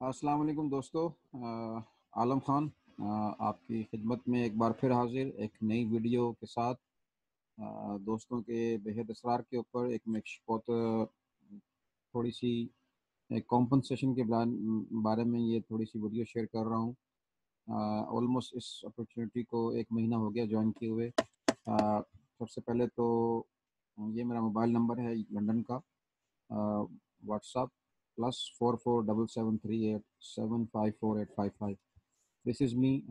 अस्सलाम वालेकुम दोस्तों। आलम ख़ान आपकी खिदमत में एक बार फिर हाजिर एक नई वीडियो के साथ। दोस्तों के बेहद इसरार के ऊपर एक मैं बहुत थोड़ी सी एक कॉम्पनसेशन के बारे में ये थोड़ी सी वीडियो शेयर कर रहा हूँ। ऑलमोस्ट इस अपॉर्चुनिटी को एक महीना हो गया ज्वाइन किए हुए। सबसे पहले तो ये मेरा मोबाइल नंबर है लंदन का। व्हाट्सअप +447738754855। This is me.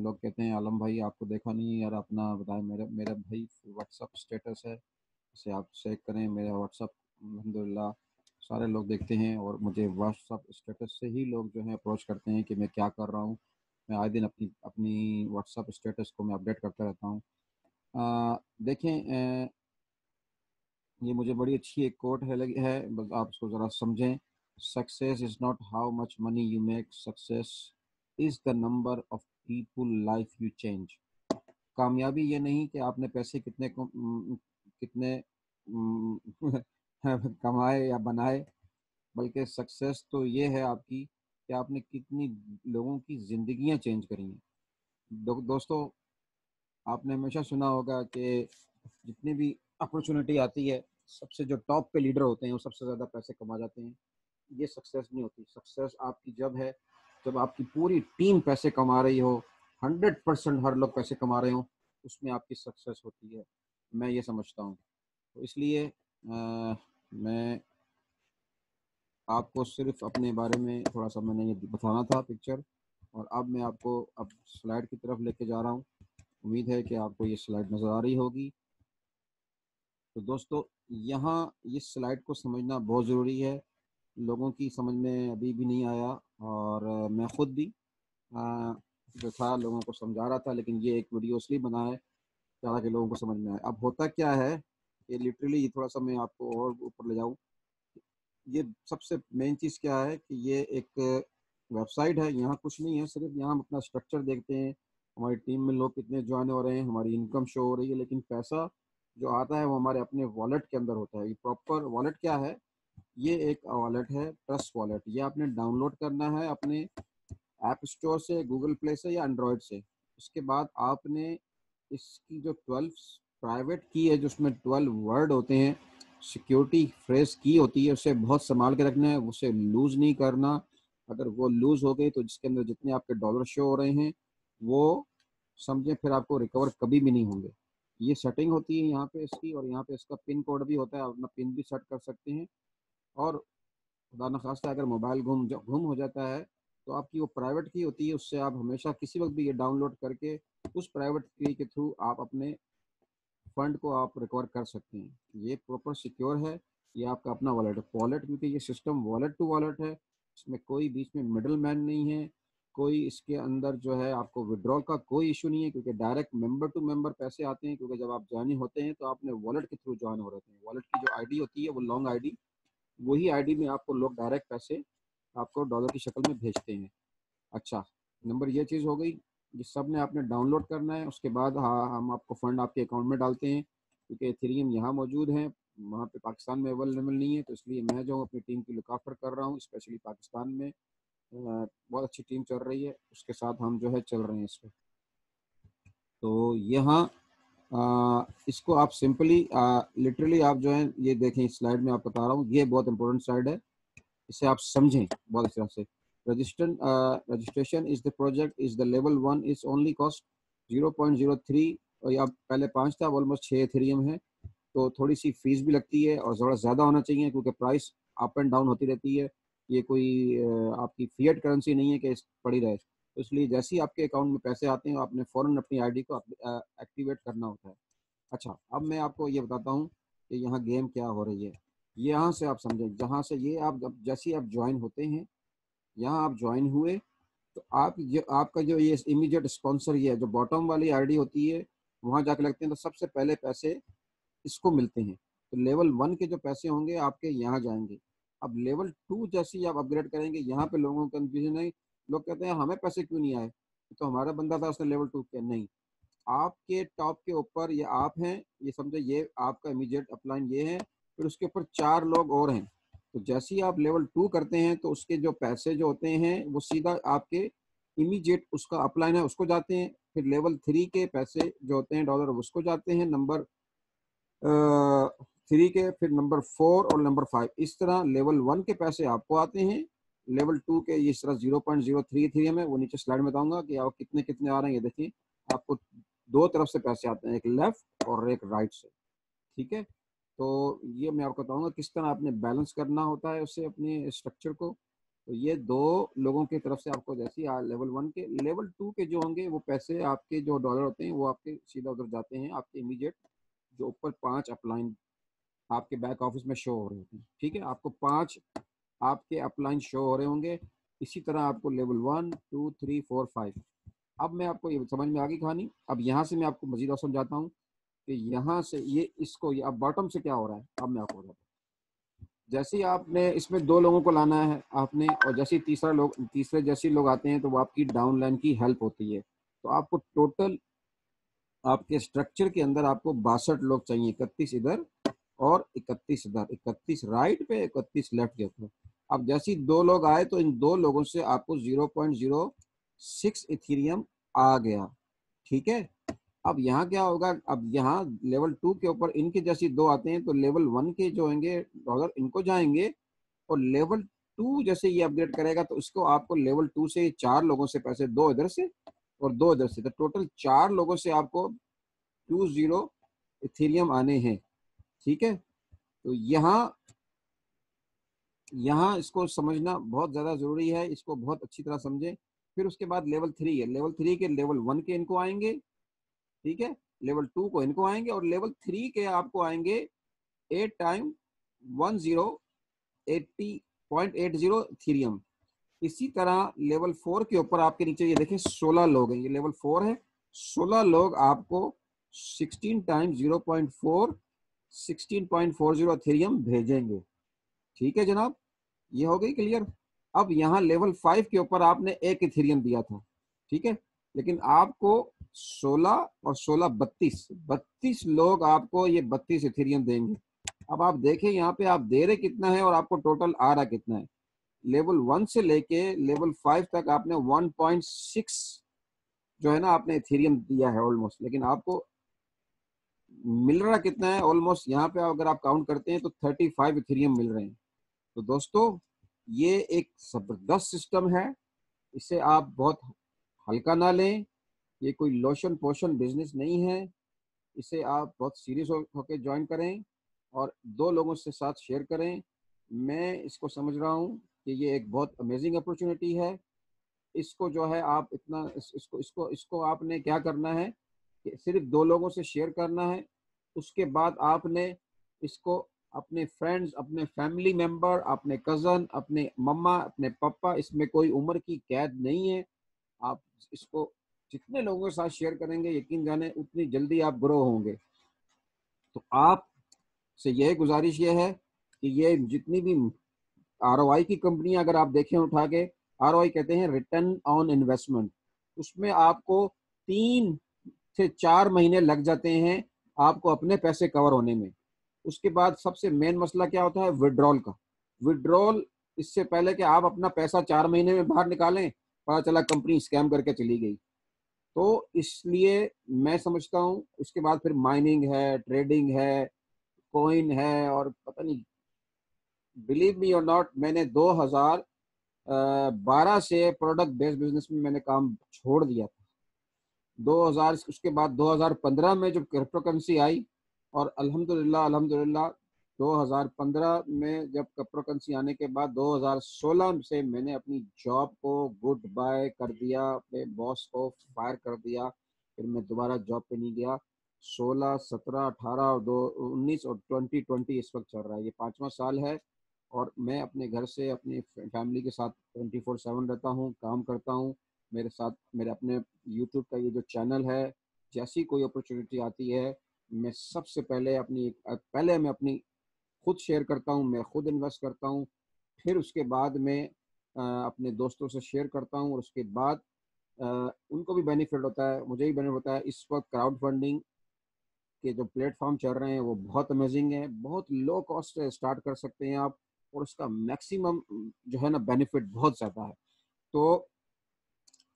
लोग कहते हैं आलम भाई आपको देखा नहीं यार, अपना बताएं। मेरा मेरा भाई व्हाट्सअप स्टेटस है, इसे आप चेक करें। मेरा व्हाट्सअप अल्हम्दुलिल्लाह सारे लोग देखते हैं और मुझे व्हाट्सअप स्टेटस से ही लोग जो है अप्रोच करते हैं कि मैं क्या कर रहा हूँ। मैं आए दिन अपनी अपनी व्हाट्सअप स्टेटस को मैं अपडेट करता रहता हूँ। देखें, ये मुझे बड़ी अच्छी एक कोट है लगी है, बस आप इसको ज़रा समझें। Success is not how much money you make, success is the number of people life you change. कामयाबी ये नहीं कि आपने पैसे कितने कमाए या बनाए, बल्कि सक्सेस तो ये है आपकी कि आपने कितनी लोगों की ज़िंदगियां चेंज करी हैं। दोस्तों, आपने हमेशा सुना होगा कि जितनी भी अपॉर्चुनिटी आती है, सबसे जो टॉप पे लीडर होते हैं वो सबसे ज़्यादा पैसे कमा जाते हैं। ये सक्सेस नहीं होती। सक्सेस आपकी जब है जब आपकी पूरी टीम पैसे कमा रही हो, 100% हर लोग पैसे कमा रहे हो, उसमें आपकी सक्सेस होती है। मैं ये समझता हूँ। तो इसलिए मैं आपको सिर्फ अपने बारे में थोड़ा सा मैंने ये बताना था पिक्चर। और अब मैं आपको अब स्लाइड की तरफ लेके जा रहा हूँ। उम्मीद है कि आपको ये स्लाइड नज़र आ रही होगी। तो दोस्तों, यहाँ इस स्लाइड को समझना बहुत ज़रूरी है। लोगों की समझ में अभी भी नहीं आया। और मैं ख़ुद भी अ, जो था लोगों को समझा रहा था, लेकिन ये एक वीडियो इसलिए बना है ताकि लोगों को समझ में आए। अब होता क्या है कि लिटरली ये थोड़ा सा मैं आपको और ऊपर ले जाऊँ। ये सबसे मेन चीज़ क्या है कि ये एक वेबसाइट है। यहाँ कुछ नहीं है, सिर्फ यहाँ हम अपना स्ट्रक्चर देखते हैं, हमारी टीम में लोग कितने ज्वाइन हो रहे हैं, हमारी इनकम शो हो रही है, लेकिन पैसा जो आता है वो हमारे अपने वॉलेट के अंदर होता है। ये प्रॉपर वॉलेट क्या है? ये एक वॉलेट है, ट्रस्ट वॉलेट। ये आपने डाउनलोड करना है अपने ऐप स्टोर से, गूगल प्ले से या एंड्रॉयड से। उसके बाद आपने इसकी जो 12 प्राइवेट की है, जो उसमें 12 वर्ड होते हैं, सिक्योरिटी फ्रेज की होती है, उसे बहुत संभाल के रखना है, उसे लूज नहीं करना। अगर वो लूज हो गई तो जिसके अंदर जितने आपके डॉलर शो हो रहे हैं वो समझे फिर आपको रिकवर कभी भी नहीं होंगे। ये सेटिंग होती है यहाँ पे इसकी, और यहाँ पे इसका पिन कोड भी होता है, आप अपना पिन भी सेट कर सकते हैं। और खुदा न खास्ता अगर मोबाइल गुम हो जाता है तो आपकी वो प्राइवेट की होती है, उससे आप हमेशा किसी वक्त भी ये डाउनलोड करके उस प्राइवेट की के थ्रू आप अपने फंड को आप रिकवर कर सकते हैं। ये प्रॉपर सिक्योर है। ये आपका अपना वॉलेट है। वॉलेट क्योंकि ये सिस्टम वॉलेट टू वॉलेट है, इसमें कोई बीच में मिडल मैन नहीं है। कोई इसके अंदर जो है आपको विड्रॉल का कोई इशू नहीं है, क्योंकि डायरेक्ट मेंबर टू मेंबर पैसे आते हैं। क्योंकि जब आप ज्वाइन होते हैं तो आपने वॉलेट के थ्रू ज्वाइन हो रहे हैं। वॉलेट की जो आईडी होती है वो लॉन्ग आईडी, वही आईडी में आपको लोग डायरेक्ट पैसे आपको डॉलर की शक्ल में भेजते हैं। अच्छा, नंबर ये चीज़ हो गई। ये सब ने आपने डाउनलोड करना है। उसके बाद हाँ, हम आपको फ़ंड आपके अकाउंट में डालते हैं, क्योंकि एथेरियम यहाँ मौजूद है, वहाँ पे पाकिस्तान में अवेलेबल नहीं है। तो इसलिए मैं जो हूँ अपनी टीम की लुक आफ्टर कर रहा हूँ, स्पेशली पाकिस्तान में। बहुत अच्छी टीम चल रही है, उसके साथ हम जो है चल रहे हैं इस पर। तो यहाँ इसको आप सिंपली लिटरली आप जो है ये देखें, इस स्लाइड में आप बता रहा हूँ, ये बहुत इंपॉर्टेंट स्लाइड है, इसे आप समझें बहुत अच्छी तरह से। Registration is the project is the level 1 is only cost 0.03। और या पहले 5 था, ऑलमोस्ट 6 एथेरियम है। तो थोड़ी सी फीस भी लगती है और थोड़ा ज़्यादा होना चाहिए, क्योंकि प्राइस अप एंड डाउन होती रहती है। ये कोई आपकी फिएट करेंसी नहीं है कि पड़ी रहे। तो इसलिए जैसे ही आपके अकाउंट में पैसे आते हैं आपने फ़ौरन अपनी आईडी को एक्टिवेट करना होता है। अच्छा, अब मैं आपको ये बताता हूँ कि यहाँ गेम क्या हो रही है। यहाँ से आप समझें, जहाँ से ये आप जैसे ही आप ज्वाइन होते हैं, यहाँ आप ज्वाइन हुए तो आप जो आपका जो ये इमीडिएट स्पॉन्सर ये है, जो बॉटम वाली आईडी होती है, वहाँ जाके लगते हैं तो सबसे पहले पैसे इसको मिलते हैं। तो लेवल 1 के जो पैसे होंगे आपके यहाँ जाएंगे। अब लेवल 2 जैसे ही आप अपग्रेड करेंगे, यहाँ पे लोगों को कंफ्यूजन है। लोग कहते हैं हमें पैसे क्यों नहीं आए, तो हमारा बंदा था उसने लेवल 2 किया। नहीं, आपके टॉप के ऊपर ये आप हैं, ये समझे, ये आपका इमीडिएट अपलाइन ये है, फिर उसके ऊपर 4 लोग और हैं। तो जैसे ही आप लेवल 2 करते हैं तो उसके जो पैसे जो होते हैं वो सीधा आपके इमीडिएट उसका अपलाइन है उसको जाते हैं। फिर लेवल 3 के पैसे जो होते हैं डॉलर उसको जाते हैं नंबर 3 के, फिर नंबर 4 और नंबर 5। इस तरह लेवल 1 के पैसे आपको आते हैं, लेवल 2 के इस तरह 0.03 में, वो नीचे स्लाइड में बताऊंगा कि आप कितने कितने आ रहे हैं। ये देखिए आपको दो तरफ से पैसे आते हैं, एक लेफ्ट और एक राइट से। ठीक है, तो ये मैं आपको बताऊंगा किस तरह आपने बैलेंस करना होता है उससे अपने स्ट्रक्चर को। तो ये दो लोगों की तरफ से आपको जैसे लेवल 1 के, लेवल 2 के जो होंगे वो पैसे आपके जो डॉलर होते हैं वो आपके सीधा उधर जाते हैं आपके इमीडिएट जो ऊपर 5 अपलाइन आपके बैक ऑफिस में शो हो रहे होते हैं। ठीक है, आपको 5 आपके अपलाइन शो हो रहे होंगे। इसी तरह आपको लेवल 1 2 3 4 5। अब मैं आपको ये समझ में आ गई कहानी। अब यहाँ से मैं आपको मजीद और समझाता हूँ कि यहाँ से ये इसको ये अब बॉटम से क्या हो रहा है। अब मैं आपको बताता हूँ। जैसे ही आपने इसमें दो लोगों को लाना है आपने, और जैसे ही तीसरे जैसे लोग आते हैं तो वो आपकी डाउन लाइन की हेल्प होती है। तो आपको टोटल आपके स्ट्रक्चर के अंदर आपको 62 लोग चाहिए, 31 इधर और 31 इधर, 31 राइट पे 31 लेफ्ट के ऊपर। अब जैसे ही दो लोग आए तो इन दो लोगों से आपको 0.06 इथीरियम आ गया। ठीक है, अब यहाँ क्या होगा, अब यहाँ लेवल 2 के ऊपर इनके जैसे दो आते हैं तो लेवल 1 के जो होंगे डॉलर इनको जाएंगे, और लेवल 2 जैसे ये अपडेट करेगा तो इसको आपको लेवल 2 से 4 लोगों से पैसे, दो इधर से और दो इधर से, तो टोटल 4 लोगों से आपको 20 इथेरियम आने हैं। ठीक है, तो यहाँ यहाँ इसको समझना बहुत ज़्यादा ज़रूरी है, इसको बहुत अच्छी तरह समझें। फिर उसके बाद लेवल 3 है, लेवल 3 के लेवल 1 के इनको आएंगे। ठीक है, लेवल 2 को इनको आएंगे, और लेवल 3 के आपको आएंगे 8 टाइम 1080.80 इथेरियम। इसी तरह लेवल 4 के ऊपर आपके नीचे ये देखें 16 लोग हैं, ये लेवल 4 है, 16 लोग आपको 16 टाइम 0.4 16.40 इथेरियम भेजेंगे। ठीक है जनाब, ये हो गई क्लियर। अब यहाँ लेवल 5 के ऊपर आपने एक इथेरियम दिया था। ठीक है, लेकिन आपको 16 और 16 32 लोग आपको ये 32 इथेरियम देंगे। अब आप देखें यहाँ पे आप दे रहे कितना है और आपको टोटल आ रहा कितना है। लेवल 1 से लेके लेवल 5 तक आपने 1.6 जो है ना आपने इथेरियम दिया है ऑलमोस्ट, लेकिन आपको मिल रहा कितना है ऑलमोस्ट, यहाँ पे अगर आप काउंट करते हैं तो 35 इथेरियम मिल रहे हैं। तो दोस्तों ये एक जबरदस्त सिस्टम है, इसे आप बहुत हल्का ना लें। ये कोई लोशन पोशन बिजनेस नहीं है, इसे आप बहुत सीरियस होकर ज्वाइन करें और दो लोगों से साथ शेयर करें। मैं इसको समझ रहा हूँ कि ये एक बहुत अमेजिंग अपॉर्चुनिटी है। इसको जो है आप इतना इसको इसको इसको आपने क्या करना है कि सिर्फ दो लोगों से शेयर करना है। उसके बाद आपने इसको अपने फ्रेंड्स, अपने फैमिली मेंबर, अपने कज़न, अपने मम्मा, अपने पापा, इसमें कोई उम्र की कैद नहीं है। आप इसको जितने लोगों के साथ शेयर करेंगे यकीन जाने उतनी जल्दी आप ग्रो होंगे। तो आप से यह गुजारिश ये है कि ये जितनी भी आरओआई की कंपनियां अगर आप देखें उठा के, आरओआई कहते हैं रिटर्न ऑन इन्वेस्टमेंट, उसमें आपको 3 से 4 महीने लग जाते हैं आपको अपने पैसे कवर होने में। उसके बाद सबसे मेन मसला क्या होता है, विड्रॉल का। विड्रॉल इससे पहले कि आप अपना पैसा 4 महीने में बाहर निकालें, पता चला कंपनी स्कैम करके चली गई। तो इसलिए मैं समझता हूँ उसके बाद फिर माइनिंग है, ट्रेडिंग है, कॉइन है, और पता नहीं, बिलीव मी और नॉट, मैंने 2012 से प्रोडक्ट बेस्ड बिजनेस में मैंने काम छोड़ दिया था। 2000 उसके बाद 2015 में जब क्रिप्टो करेंसी आई, और अल्हम्दुलिल्लाह अल्हम्दुलिल्लाह 2015 में जब क्रिप्टो करेंसी आने के बाद 2016 से मैंने अपनी जॉब को गुड बाय कर दिया, अपने बॉस को फायर कर दिया, फिर मैं दोबारा जॉब पे नहीं गया। 16 17 18 और 19 और 2020 इस वक्त चल रहा है, ये 5वां साल है। और मैं अपने घर से अपनी फैमिली के साथ 24/7 रहता हूँ, काम करता हूँ। मेरे साथ मेरे अपने यूट्यूब का ये जो चैनल है, जैसी कोई अपॉर्चुनिटी आती है मैं सबसे पहले मैं अपनी खुद शेयर करता हूँ, मैं खुद इन्वेस्ट करता हूँ, फिर उसके बाद मैं अपने दोस्तों से शेयर करता हूँ, और उसके बाद उनको भी बेनिफिट होता है, मुझे भी बेनिफिट होता है। इस वक्त क्राउड फंडिंग के जो प्लेटफॉर्म चल रहे हैं वो बहुत अमेजिंग है, बहुत लो कॉस्ट से स्टार्ट कर सकते हैं आप। और उसका मैक्सिमम जो है ना बेनिफिट बहुत ज़्यादा है। तो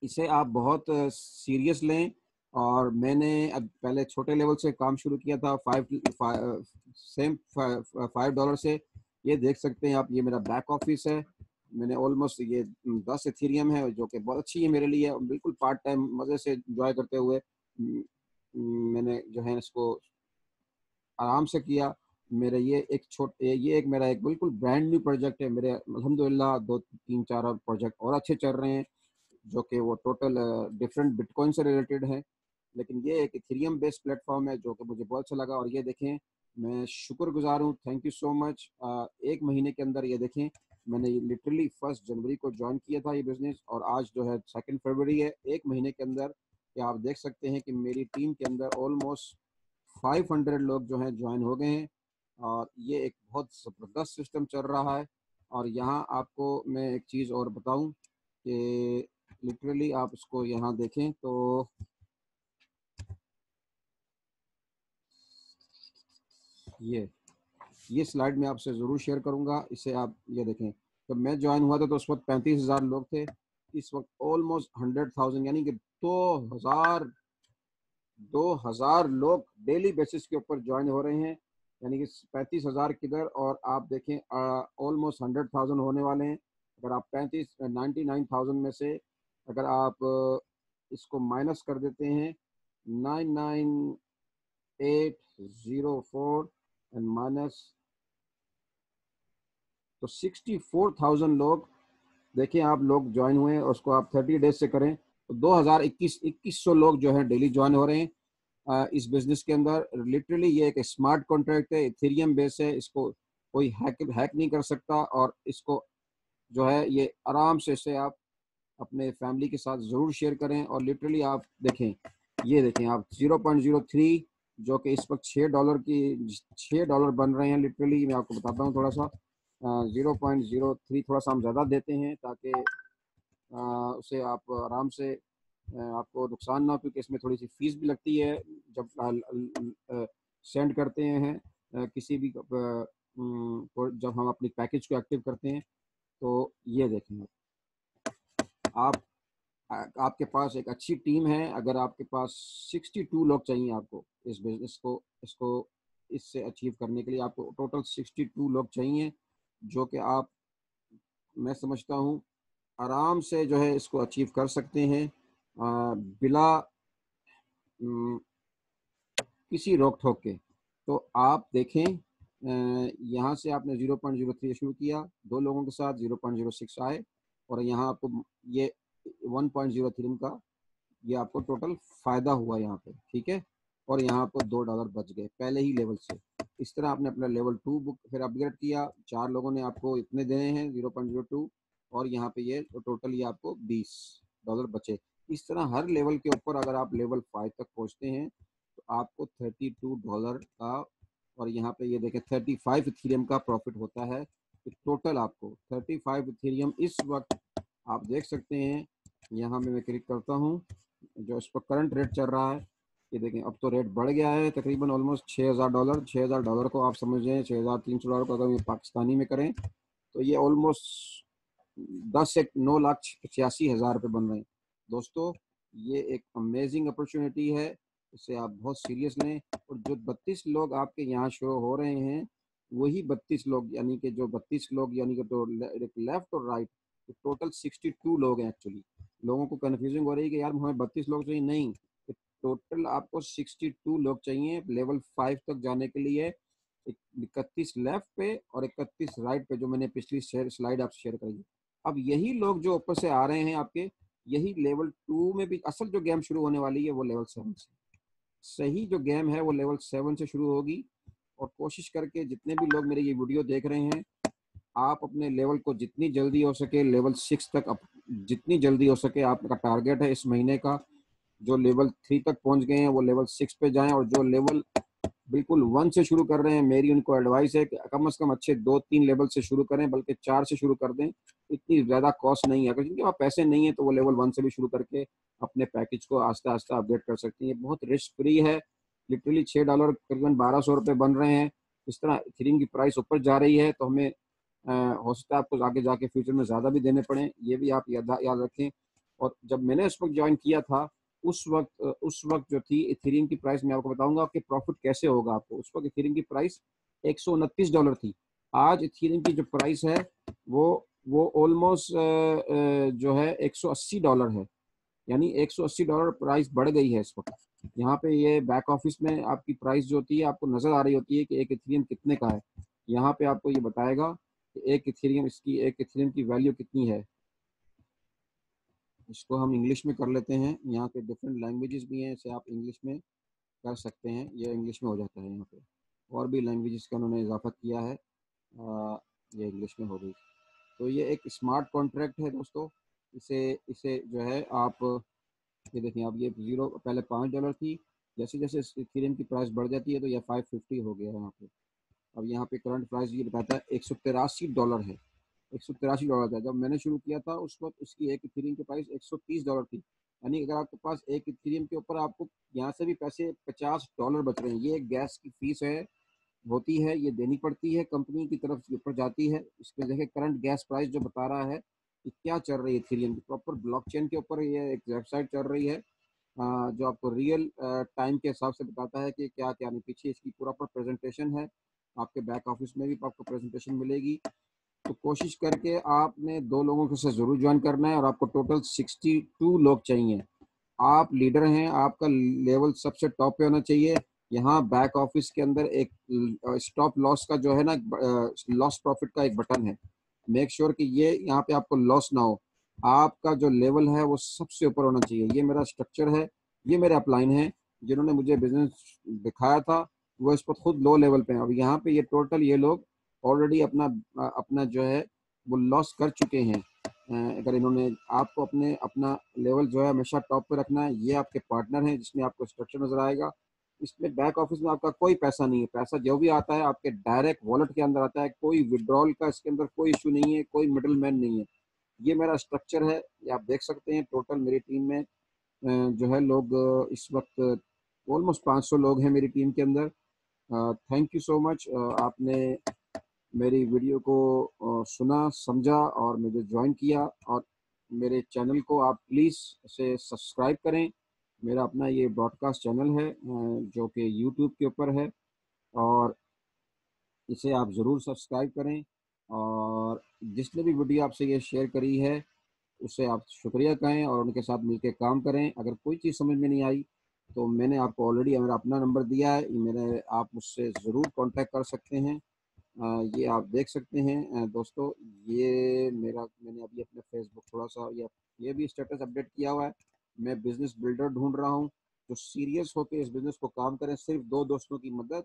इसे आप बहुत सीरियस लें। और मैंने अब पहले छोटे लेवल से काम शुरू किया था, $5 से। ये देख सकते हैं आप, ये मेरा बैक ऑफिस है। मैंने ऑलमोस्ट ये 10 इथेरियम है जो कि बहुत अच्छी है मेरे लिए, बिल्कुल पार्ट टाइम मज़े से इंजॉय करते हुए मैंने जो है इसको आराम से किया। मेरे ये एक मेरा एक बिल्कुल ब्रांड न्यू प्रोजेक्ट है। मेरे अल्हम्दुलिल्लाह 2 3 4 प्रोजेक्ट और अच्छे चल रहे हैं, जो कि वो टोटल डिफरेंट बिटकॉइन से रिलेटेड है। लेकिन ये एक इथेरियम बेस्ड प्लेटफॉर्म है जो कि मुझे बहुत अच्छा लगा। और ये देखें, मैं शुक्रगुजार हूँ, थैंक यू सो मच। 1 महीने के अंदर ये देखें, मैंने लिटरली 1 जनवरी को ज्वाइन किया था ये बिजनेस, और आज जो है 2 फरवरी है। 1 महीने के अंदर ये आप देख सकते हैं कि मेरी टीम के अंदर ऑलमोस्ट 500 लोग जो हैं ज्वाइन हो गए हैं। और ये एक बहुत ज़बरदस्त सिस्टम चल रहा है। और यहाँ आपको मैं एक चीज़ और बताऊं कि लिटरली आप इसको यहाँ देखें तो ये स्लाइड मैं आपसे ज़रूर शेयर करूँगा। इसे आप ये देखें, जब मैं ज्वाइन हुआ था तो उस वक्त 35,000 लोग थे। इस वक्त ऑलमोस्ट 100,000, यानी कि 2,000 लोग डेली बेसिस के ऊपर ज्वाइन हो रहे हैं। यानी कि 35,000 किधर, और आप देखें ऑलमोस्ट 100,000 होने वाले हैं। अगर आप 99,000 में से अगर आप इसको माइनस कर देते हैं, 99804 एंड माइनस, तो 64,000 लोग देखिए आप लोग ज्वाइन हुए हैं। और उसको आप 30 डेज से करें तो 2100 लोग जो है डेली ज्वाइन हो रहे हैं इस बिजनेस के अंदर। लिटरली ये एक स्मार्ट कॉन्ट्रैक्ट है, इथेरियम बेस है, इसको कोई हैक नहीं कर सकता। और इसको जो है ये आराम से आप अपने फैमिली के साथ ज़रूर शेयर करें। और लिटरली आप देखें, ये देखें आप 0.03, जो कि इस वक्त $6 बन रहे हैं। लिटरली मैं आपको बताता हूँ थोड़ा सा, 0.03 थोड़ा सा हम ज़्यादा देते हैं ताकि उसे आप आराम से आपको नुकसान ना हो, क्योंकि इसमें थोड़ी सी फीस भी लगती है जब सेंड करते हैं किसी भी जब हम अपनी पैकेज को एक्टिव करते हैं। तो ये देखें आप, आपके पास एक अच्छी टीम है। अगर आपके पास 62 लोग चाहिए आपको इस बिजनेस को इसको इससे अचीव करने के लिए, आपको टोटल 62 लोग चाहिए, जो कि आप, मैं समझता हूँ, आराम से जो है इसको अचीव कर सकते हैं बिला किसी रोक टोक के। तो आप देखें, यहाँ से आपने 0.03 शुरू किया, 2 लोगों के साथ 0.06 आए, और यहाँ आपको ये 1.03 का ये आपको टोटल फ़ायदा हुआ यहाँ पे, ठीक है। और यहाँ आपको $2 बच गए पहले ही लेवल से। इस तरह आपने अपना लेवल 2 बुक फिर अपग्रेड किया, 4 लोगों ने आपको इतने देने हैं 0.02, और यहाँ पे ये टोटल ये आपको $20 बचे। इस तरह हर लेवल के ऊपर अगर आप लेवल 5 तक पहुँचते हैं तो आपको $32 का, और यहाँ पे ये देखें 35 इथेरियम का प्रॉफिट होता है। तो टोटल आपको 35 इथेरियम इस वक्त आप देख सकते हैं। यहाँ मैं क्लिक करता हूँ, जो इस पर करंट रेट चल रहा है, ये देखें अब तो रेट बढ़ गया है तकरीबन ऑलमोस्ट $6,000। $6,000 को आप समझें, $6,300 को अगर ये पाकिस्तानी में करें तो ये ऑलमोस्ट 10 से 9,85,000 रुपये बन रहे हैं। दोस्तों, ये एक अमेजिंग अपॉर्चुनिटी है, इसे आप बहुत सीरियस लें। और जो 32 लोग आपके यहाँ शो हो रहे हैं, वही 32 लोग, यानी कि जो 32 लोग, यानी कि तो लेफ्ट और राइट, तो टोटल 62 लोग हैं एक्चुअली। लोगों को कन्फ्यूजिंग हो रही है कि यार हमें 32 लोग चाहिए, नहीं, टोटल आपको 62 लोग चाहिए लेवल 5 तक जाने के लिए। 31 लेफ्ट पे और 31 राइट पे, जो मैंने पिछली स्लाइड आपसे शेयर करी। अब यही लोग जो ऊपर से आ रहे हैं आपके, यही लेवल 2 में भी असल जो गेम शुरू होने वाली है वो लेवल 7 से। सही जो गेम है वो लेवल 7 से शुरू होगी। और कोशिश करके जितने भी लोग मेरे ये वीडियो देख रहे हैं, आप अपने लेवल को जितनी जल्दी हो सके लेवल 6 तक जितनी जल्दी हो सके आपका टारगेट है इस महीने का। जो लेवल 3 तक पहुंच गए हैं वो लेवल 6 पे जाएं, और जो लेवल बिल्कुल 1 से शुरू कर रहे हैं, मेरी उनको एडवाइस है कि कम से कम अच्छे 2-3 लेवल से शुरू करें, बल्कि 4 से शुरू कर दें। इतनी ज़्यादा कॉस्ट नहीं है। अगर जिनके पास पैसे नहीं है तो वो लेवल 1 से भी शुरू करके अपने पैकेज को आस्ता आस्ता अपडेट कर सकती हैं। बहुत रिस्क फ्री है। लिटरली $6 करीबन $1,200 बन रहे हैं। इस तरह इथेरियम की प्राइस ऊपर जा रही है, तो हमें हो सकता है आपको आगे जाके फ्यूचर में ज़्यादा भी देने पड़े, ये भी आप याद रखें। और जब मैंने उस वक्त ज्वाइन किया था, उस वक्त जो थी इथेरियम की प्राइस, मैं आपको बताऊंगा आपके प्रॉफिट कैसे होगा आपको। उस वक्त इथेरियम की प्राइस $129 थी। आज इथेरियम की जो प्राइस है वो ऑलमोस्ट जो है $180 है, यानी $180 प्राइस बढ़ गई है इस वक्त। यहाँ पे ये बैक ऑफिस में आपकी प्राइस जो होती है आपको नजर आ रही होती है कि एक इथेरियम कितने का है। यहाँ पे आपको ये बताएगा कि एक इथेरियम की वैल्यू कितनी है। इसको हम इंग्लिश में कर लेते हैं, यहाँ पे डिफरेंट लैंग्वेजेस भी हैं, इसे आप इंग्लिश में कर सकते हैं, ये इंग्लिश में हो जाता है। यहाँ पे और भी लैंग्वेजेस का उन्होंने इजाफा किया है, ये इंग्लिश में हो गई। तो ये एक स्मार्ट कॉन्ट्रैक्ट है दोस्तों। इसे इसे जो है आप ये देखें, आप ये जीरो पहले $5 थी, जैसे जैसे इथेरियम की प्राइस बढ़ जाती है तो ये 550 हो गया है यहाँ पे। अब यहाँ पे करंट प्राइस ये बताता है $183 है। $183 था जब मैंने शुरू किया था, उस वक्त उसकी एक इथेरियम की प्राइस $130 थी। यानी अगर आपके पास एक इथेरियम के ऊपर आपको यहाँ से भी पैसे $50 बच रहे हैं। ये एक गैस की फीस है, होती है, ये देनी पड़ती है, कंपनी की तरफ से ऊपर जाती है। इसमें देखें करंट गैस प्राइस जो बता रहा है कि क्या चल रही है इथेरियम की, प्रॉपर ब्लॉकचेन के ऊपर ये एक वेबसाइट चल रही है, जो आपको रियल टाइम के हिसाब से बताता है कि क्या क्या नहीं। पीछे इसकी पूरा पर प्रेजेंटेशन है, आपके बैक ऑफिस में भी आपको प्रेजेंटेशन मिलेगी। तो कोशिश करके आपने 2 लोगों के साथ ज़रूर ज्वाइन करना है, और आपको टोटल 62 लोग चाहिए। आप लीडर हैं, आपका लेवल सबसे टॉप पे होना चाहिए। यहाँ बैक ऑफिस के अंदर एक स्टॉप लॉस का जो है ना, लॉस प्रॉफिट का एक बटन है। मेक श्योर कि ये यहाँ पे आपको लॉस ना हो। आपका जो लेवल है वो सबसे ऊपर होना चाहिए। ये मेरा स्ट्रक्चर है, ये मेरे अपलाइन है, जिन्होंने मुझे बिजनेस दिखाया था वो इस पर खुद लो लेवल पे हैं। अब यहाँ पे ये टोटल ये लोग ऑलरेडी अपना अपना जो है वो लॉस कर चुके हैं। अगर इन्होंने आपको अपना लेवल जो है हमेशा टॉप पे रखना है। ये आपके पार्टनर हैं जिसमें आपको स्ट्रक्चर नजर आएगा। इसमें बैक ऑफिस में आपका कोई पैसा नहीं है, पैसा जो भी आता है आपके डायरेक्ट वॉलेट के अंदर आता है। कोई विड्रॉल का इसके अंदर कोई इशू नहीं है, कोई मिडिल मैन नहीं है। ये मेरा स्ट्रक्चर है, ये आप देख सकते हैं। टोटल मेरी टीम में जो है लोग इस वक्त ऑलमोस्ट 500 लोग हैं मेरी टीम के अंदर। थैंक यू सो मच, आपने मेरी वीडियो को सुना, समझा और मुझे ज्वाइन किया। और मेरे चैनल को आप प्लीज़ इसे सब्सक्राइब करें। मेरा अपना ये ब्रॉडकास्ट चैनल है, जो कि यूट्यूब के ऊपर है, और इसे आप ज़रूर सब्सक्राइब करें। और जिसने भी वीडियो आपसे ये शेयर करी है उससे आप शुक्रिया कहें और उनके साथ मिलकर काम करें। अगर कोई चीज़ समझ में नहीं आई तो मैंने आपको ऑलरेडी मेरा अपना नंबर दिया है, मेरे आप मुझसे ज़रूर कांटेक्ट कर सकते हैं। ये आप देख सकते हैं दोस्तों, ये मैंने अभी अपने फेसबुक थोड़ा सा ये भी स्टेटस अपडेट किया हुआ है। मैं बिजनेस बिल्डर ढूंढ रहा हूँ जो सीरियस होकर इस बिजनेस को काम करें। सिर्फ 2 दोस्तों की मदद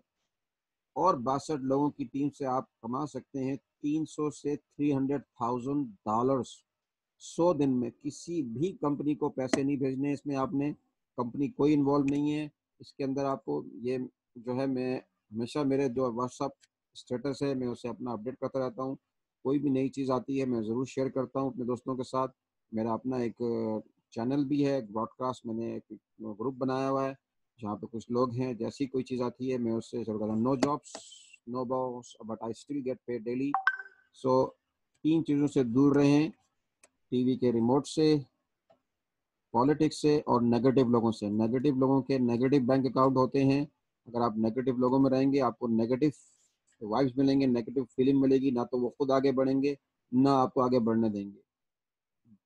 और 62 लोगों की टीम से आप कमा सकते हैं 300 से $300,000 100 दिन में। किसी भी कंपनी को पैसे नहीं भेजने इसमें आपने, कंपनी कोई इन्वॉल्व नहीं है इसके अंदर। आपको ये जो है, मैं हमेशा मेरे जो व्हाट्सअप स्टेटस है मैं उसे अपना अपडेट करता रहता हूँ। कोई भी नई चीज़ आती है मैं ज़रूर शेयर करता हूँ अपने दोस्तों के साथ। मेरा अपना एक चैनल भी है, एक ब्रॉडकास्ट, मैंने एक ग्रुप बनाया हुआ है जहाँ पे कुछ लोग हैं। जैसी कोई चीज़ आती है मैं उससे जरूर करता हूँ। No jobs, no boss, but I still get paid daily. So 3 चीज़ों से दूर रहें, टीवी के रिमोट से, पॉलिटिक्स से और नेगेटिव लोगों से। नेगेटिव लोगों के नेगेटिव बैंक अकाउंट होते हैं। अगर आप नेगेटिव लोगों में रहेंगे आपको नेगेटिव वाइब्स मिलेंगे, नेगेटिव फीलिंग मिलेगी, ना तो वो खुद आगे बढ़ेंगे ना आपको आगे बढ़ने देंगे।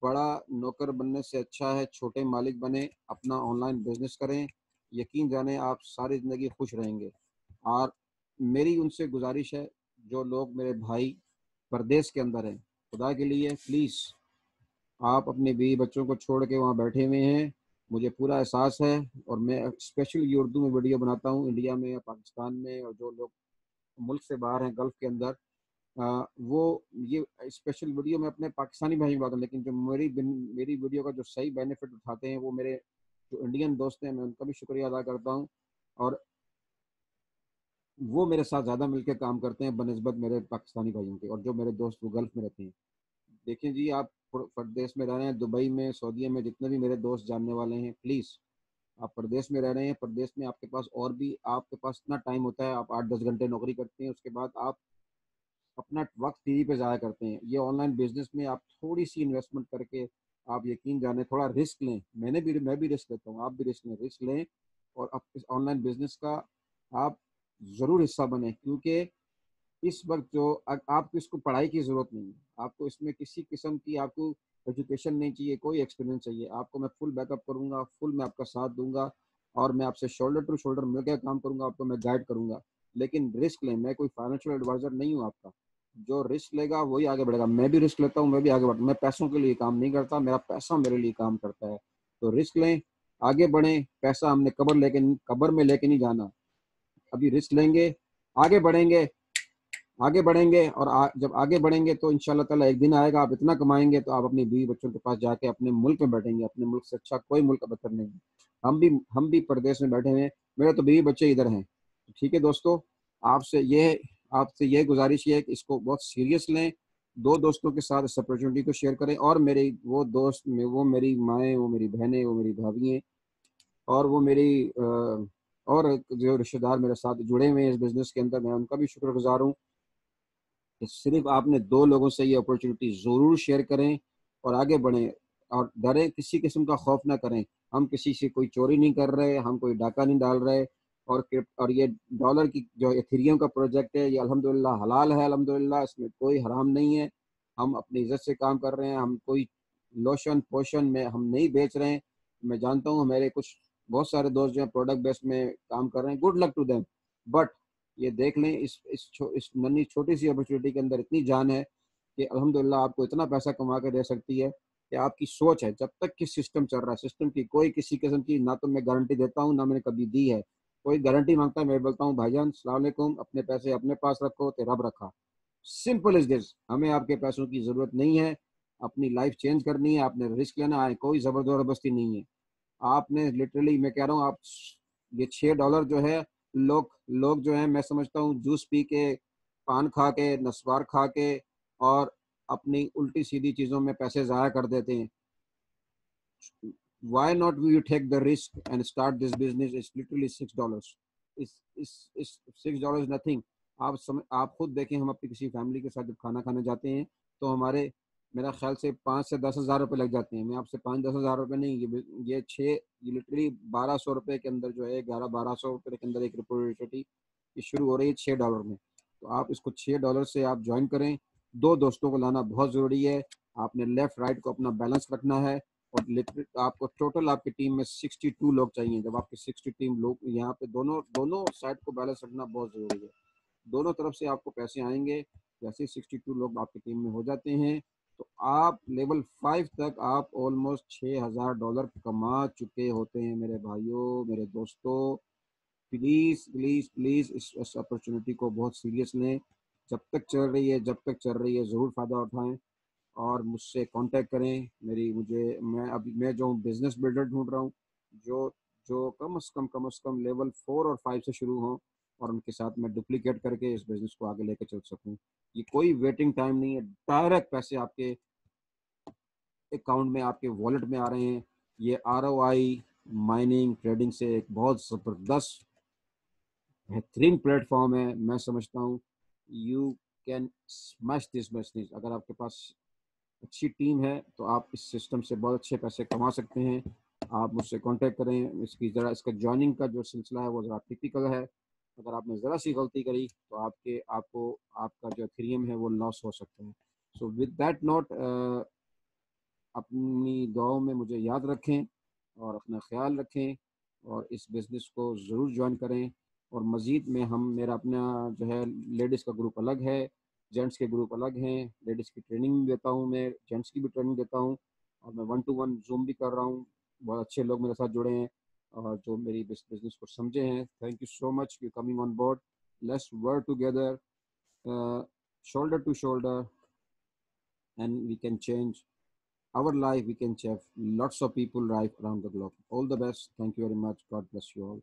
बड़ा नौकर बनने से अच्छा है छोटे मालिक बने, अपना ऑनलाइन बिजनेस करें, यकीन जाने आप सारी ज़िंदगी खुश रहेंगे। और मेरी उनसे गुजारिश है, जो लोग मेरे भाई परदेश के अंदर हैं, खुदा के लिए प्लीज़ आप अपने बीवी बच्चों को छोड़ के वहाँ बैठे हुए हैं, मुझे पूरा एहसास है। और मैं स्पेशल ये उर्दू में वीडियो बनाता हूँ इंडिया में या पाकिस्तान में, और जो लोग मुल्क से बाहर हैं, गल्फ़ के अंदर, वो ये स्पेशल वीडियो मैं अपने पाकिस्तानी भाई बनाता हूँ। लेकिन जो मेरी वीडियो का जो सही बेनिफिट उठाते हैं वो मेरे जो इंडियन दोस्त हैं, मैं उनका भी शुक्रिया अदा करता हूँ। और वो मेरे साथ ज़्यादा मिलकर काम करते हैं बनस्बत मेरे पाकिस्तानी भाइयों के। और जो मेरे दोस्त वो गल्फ़ में रहते हैं, देखिए जी, आप प्रदेश में रह रहे हैं, दुबई में, सऊदीया में, जितने भी मेरे दोस्त जानने वाले हैं, प्लीज़ आप प्रदेश में रह रहे हैं, प्रदेश में आपके पास और भी आपके पास इतना टाइम होता है, आप 8-10 घंटे नौकरी करते हैं, उसके बाद आप अपना वक्त टीवी पे ज़ाया करते हैं। ये ऑनलाइन बिजनेस में आप थोड़ी सी इन्वेस्टमेंट करके आप यकीन जाने थोड़ा रिस्क लें, मैं भी रिस्क लेता हूँ, आप भी रिस्क लें और आप इस ऑनलाइन बिजनेस का आप ज़रूर हिस्सा बने, क्योंकि इस वक्त जो आपको इसको पढ़ाई की ज़रूरत नहीं है, आपको इसमें किसी किस्म की आपको एजुकेशन नहीं चाहिए, कोई एक्सपीरियंस चाहिए आपको। मैं फुल बैकअप करूँगा, फुल मैं आपका साथ दूंगा और मैं आपसे शोल्डर टू शोल्डर मिलकर काम करूँगा, आपको मैं गाइड करूँगा। लेकिन रिस्क लें, मैं कोई फाइनेंशियल एडवाइजर नहीं हूँ आपका। जो रिस्क लेगा वही आगे बढ़ेगा। मैं भी रिस्क लेता हूँ, मैं भी आगे बढ़ता हूँ। मैं पैसों के लिए काम नहीं करता, मेरा पैसा मेरे लिए काम करता है। तो रिस्क लें, आगे बढ़ें। पैसा हमने कब्र में लेके नहीं जाना। अभी रिस्क लेंगे, आगे बढ़ेंगे, आगे बढ़ेंगे और जब आगे बढ़ेंगे तो इंशाल्लाह ताला एक दिन आएगा आप इतना कमाएंगे तो आप अपनी बीवी बच्चों के पास जाके अपने मुल्क में बैठेंगे। अपने मुल्क से अच्छा कोई मुल्क बेहतर नहीं है। हम भी प्रदेश में बैठे हुए हैं, मेरे तो बीवी बच्चे इधर हैं। तो ठीक है दोस्तों, आपसे ये आपसे ये गुजारिश है कि इसको बहुत सीरियस लें। दो दोस्तों के साथ इस अपॉर्चुनिटी को शेयर करें और मेरे वो दोस्त वो मेरी माएँ, वो मेरी बहनें, वो मेरी भाभी हैं और वो मेरी और जो रिश्तेदार मेरे साथ जुड़े हुए हैं इस बिज़नेस के अंदर, मैं उनका भी शुक्रगुज़ार हूँ कि सिर्फ आपने दो लोगों से ये अपॉर्चुनिटी ज़रूर शेयर करें और आगे बढ़ें और डरें, किसी किस्म का खौफ ना करें। हम किसी से कोई चोरी नहीं कर रहे, हम कोई डाका नहीं डाल रहे और ये डॉलर की जो एथेरियम का प्रोजेक्ट है, ये अल्हम्दुलिल्लाह हलाल है, अल्हम्दुलिल्लाह इसमें कोई हराम नहीं है। हम अपनी इज़्ज़त से काम कर रहे हैं, हम कोई लोशन पोशन में हम नहीं बेच रहे हैं। मैं जानता हूँ मेरे कुछ बहुत सारे दोस्त जो हैं प्रोडक्ट बेस्ड में काम कर रहे हैं, good luck to them. But ये देख लें, इस नन्ही छोटी सी अपॉर्चुनिटी के अंदर इतनी जान है कि अल्हम्दुलिल्लाह आपको इतना पैसा कमा के दे सकती है कि आपकी सोच है। जब तक कि सिस्टम चल रहा है, सिस्टम की कोई किसी किस्म की ना तो मैं गारंटी देता हूँ ना मैंने कभी दी है। कोई गारंटी मांगता है मैं बोलता हूँ भाईजान सलाम अलैकुम, अपने पैसे अपने पास रखो तो रब रखा। Simple is this. हमें आपके पैसों की जरूरत नहीं है। अपनी लाइफ चेंज करनी है, आपने रिस्क लेना है, कोई जबरदस्ती नहीं है। आपने लिटरली मैं कह रहा हूँ आप ये $6 जो है, लोग जो है मैं समझता हूँ जूस पी के, पान खा के, नस्वार खा के और अपनी उल्टी सीधी चीजों में पैसे जाया कर देते हैं। Why not you take the risk and start this business? It's literally $6. इस $6 नथिंग। आप खुद देखें, हम अपनी किसी फैमिली के साथ जब खाना खाने जाते हैं तो हमारे मेरा ख्याल से 5 से 10 हज़ार रुपये लग जाते हैं। मैं आपसे 5-10 हज़ार रुपये नहीं, ये लिटरली 1200 रुपये के अंदर जो है, 11-1200 रुपये के अंदर एक रिपोर्टिटी ये शुरू हो रही है $6 में। तो आप इसको $6 से आप ज्वाइन करें। दो दोस्तों को लाना बहुत ज़रूरी है। आपने लेफ्ट राइट को अपना बैलेंस रखना है और लिटरली आपको टोटल आपकी टीम में 62 लोग चाहिए। जब आपकी 60 टीम लोग यहाँ पे दोनों दोनों साइड को बैलेंस रखना बहुत ज़रूरी है। दोनों तरफ से आपको पैसे आएंगे। जैसे 62 लोग आपकी टीम में हो जाते हैं तो आप लेवल 5 तक आप ऑलमोस्ट $6,000 कमा चुके होते हैं। मेरे भाइयों, मेरे दोस्तों, प्लीज़ प्लीज़ प्लीज़ इस अपॉर्चुनिटी को बहुत सीरियस लें। जब तक चल रही है ज़रूर फ़ायदा उठाएं और मुझसे कांटेक्ट करें। मैं जो बिजनेस बिल्डर ढूंढ रहा हूँ, जो जो कम से कम लेवल 4 और 5 से शुरू हों और उनके साथ मैं डुप्लीकेट करके इस बिजनेस को आगे लेकर चल सकूँ। ये कोई वेटिंग टाइम नहीं है, डायरेक्ट पैसे आपके अकाउंट में, आपके वॉलेट में आ रहे हैं। ये ROI माइनिंग ट्रेडिंग से एक बहुत ज़बरदस्त बेहतरीन प्लेटफॉर्म है। मैं समझता हूँ you can smash this business. अगर आपके पास अच्छी टीम है तो आप इस सिस्टम से बहुत अच्छे पैसे कमा सकते हैं। आप मुझसे कांटेक्ट करें। इसका ज्वाइनिंग का जो सिलसिला है वो ज़रा टिपिकल है। अगर आपने ज़रा सी गलती करी तो आपको आपका जो एथेरियम है वो लॉस हो सकता है। सो विद दैट नोट, अपनी दुआओं में मुझे याद रखें और अपना ख्याल रखें और इस बिज़नेस को ज़रूर ज्वाइन करें। और मज़ीद में मेरा अपना जो है लेडीज़ का ग्रुप अलग है, जेंट्स के ग्रुप अलग हैं। लेडीज़ की ट्रेनिंग भी देता हूँ मैं, जेंट्स की भी ट्रेनिंग देता हूँ और मैं 1-to-1 ज़ूम भी कर रहा हूँ। बहुत अच्छे लोग मेरे साथ जुड़े हैं और जो मेरी बिज़नेस को समझे हैं। Thank you so much for coming on board. Let's work together, shoulder to shoulder, and we can change our life. We can change lots of people life around the globe. All the best. Thank you very much. God bless you all.